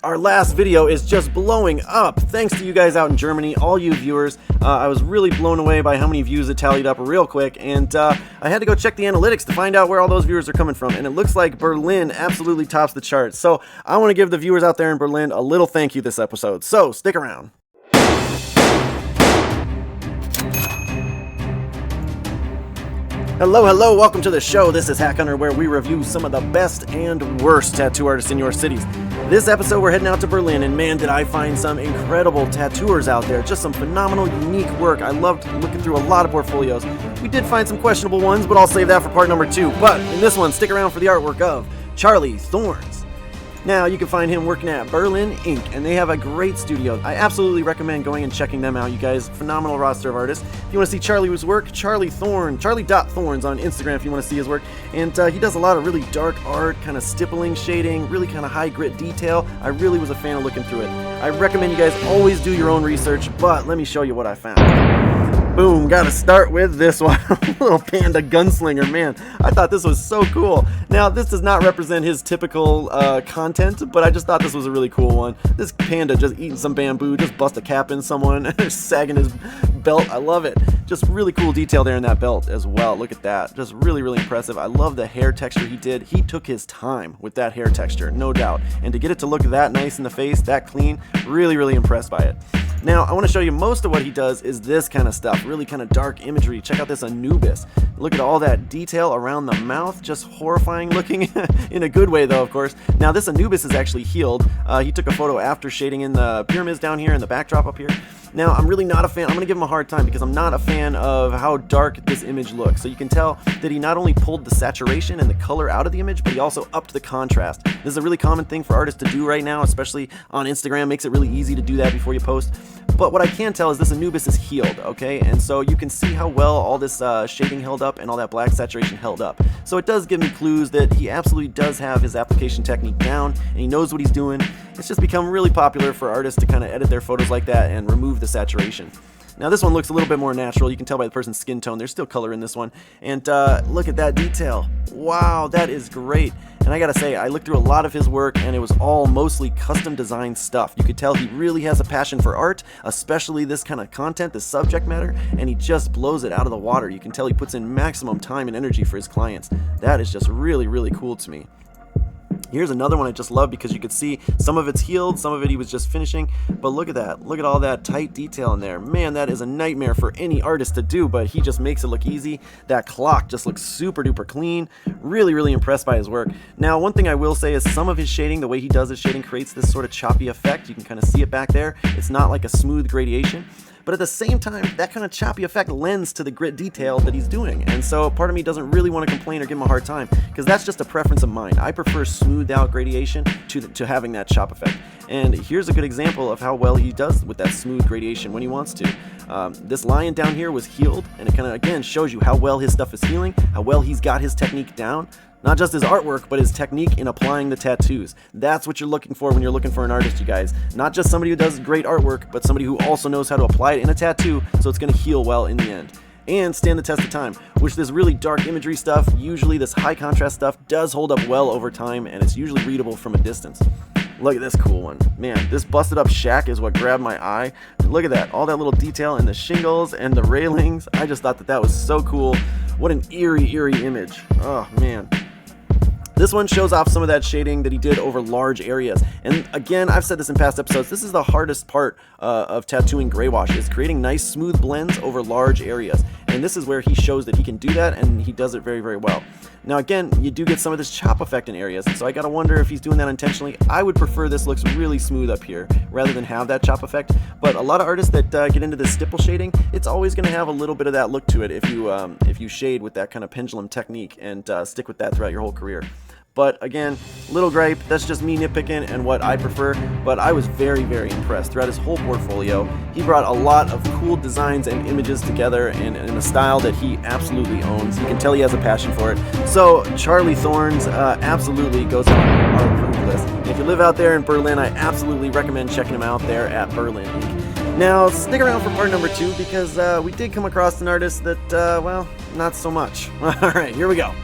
Our last video is just blowing up. Thanks to you guys out in Germany, all you viewers. I was really blown away by how many views it tallied up real quick, and I had to go check the analytics to find out where all those viewers are coming from, and it looks like Berlin absolutely tops the charts. So I want to give the viewers out there in Berlin a little thank you this episode, so stick around. Hello, welcome to the show. This is HackHunter, where we review some of the best and worst tattoo artists in your cities. This episode, we're heading out to Berlin, and man, did I find some incredible tattooers out there. Just some phenomenal, unique work. I loved looking through a lot of portfolios. We did find some questionable ones, but I'll save that for part number 2. But in this one, stick around for the artwork of Charlie Thorns. Now, you can find him working at Berlin Inc., and they have a great studio. I absolutely recommend going and checking them out, you guys. Phenomenal roster of artists. If you want to see Charlie's work, Charlie.Thorns on Instagram if you want to see his work. And he does a lot of really dark art, kind of stippling shading, really kind of high grit detail. I really was a fan of looking through it. I recommend you guys always do your own research, but let me show you what I found. Boom, gotta start with this one. Little panda gunslinger, man. I thought this was so cool. Now, this does not represent his typical content, but I just thought this was a really cool one. This panda just eating some bamboo, just bust a cap in someone, sagging his belt. I love it. Just really cool detail there in that belt as well. Look at that. Just really, really impressive. I love the hair texture he did. He took his time with that hair texture, no doubt. And to get it to look that nice in the face, that clean, really, really impressed by it. Now, I want to show you most of what he does is this kind of stuff, really kind of dark imagery. Check out this Anubis. Look at all that detail around the mouth, just horrifying looking, in a good way though, of course. Now, this Anubis is actually healed. He took a photo after shading in the pyramids down here and the backdrop up here. Now, I'm really not a fan. I'm going to give him a hard time because I'm not a fan of how dark this image looks. So you can tell that he not only pulled the saturation and the color out of the image, but he also upped the contrast. This is a really common thing for artists to do right now, especially on Instagram. Makes it really easy to do that before you post. But what I can tell is this Anubis is healed, okay? And so you can see how well all this shading held up and all that black saturation held up. So it does give me clues that he absolutely does have his application technique down, and he knows what he's doing. It's just become really popular for artists to kind of edit their photos like that and remove the saturation. Now this one looks a little bit more natural. You can tell by the person's skin tone. There's still color in this one. And look at that detail. Wow, that is great. And I gotta say, I looked through a lot of his work and it was all mostly custom designed stuff. You could tell he really has a passion for art, especially this kind of content, this subject matter, and he just blows it out of the water. You can tell he puts in maximum time and energy for his clients. That is just really, really cool to me. Here's another one I just love because you could see some of it's healed, some of it he was just finishing, but look at that. Look at all that tight detail in there. Man, that is a nightmare for any artist to do, but he just makes it look easy. That clock just looks super duper clean. Really, really impressed by his work. Now, one thing I will say is some of his shading, the way he does his shading, creates this sort of choppy effect. You can kind of see it back there. It's not like a smooth gradation. But at the same time, that kind of choppy effect lends to the grit detail that he's doing. And so part of me doesn't really want to complain or give him a hard time, because that's just a preference of mine. I prefer smoothed out gradation to having that chop effect. And here's a good example of how well he does with that smooth gradation when he wants to. This lion down here was healed, and it kind of, again, shows you how well his stuff is healing, how well he's got his technique down. Not just his artwork, but his technique in applying the tattoos. That's what you're looking for when you're looking for an artist, you guys. Not just somebody who does great artwork, but somebody who also knows how to apply it in a tattoo so it's going to heal well in the end. And stand the test of time, which this really dark imagery stuff, usually this high contrast stuff, does hold up well over time, and it's usually readable from a distance. Look at this cool one. Man, this busted up shack is what grabbed my eye. Look at that, all that little detail in the shingles and the railings. I just thought that was so cool. What an eerie image. Oh, man. This one shows off some of that shading that he did over large areas. And again, I've said this in past episodes, this is the hardest part of tattooing gray wash, is creating nice smooth blends over large areas. And this is where he shows that he can do that, and he does it very, very well. Now again, you do get some of this chop effect in areas, and so I gotta wonder if he's doing that intentionally. I would prefer this looks really smooth up here rather than have that chop effect. But a lot of artists that get into this stipple shading, it's always gonna have a little bit of that look to it if you shade with that kind of pendulum technique and stick with that throughout your whole career. But again, little gripe, that's just me nitpicking and what I prefer, but I was very, very impressed. Throughout his whole portfolio, he brought a lot of cool designs and images together in a style that he absolutely owns. You can tell he has a passion for it. So Charlie Thorns absolutely goes on our approved list. And if you live out there in Berlin, I absolutely recommend checking him out there at Berlin Inc. Now, stick around for part number 2 because we did come across an artist that, well, not so much. All right, here we go.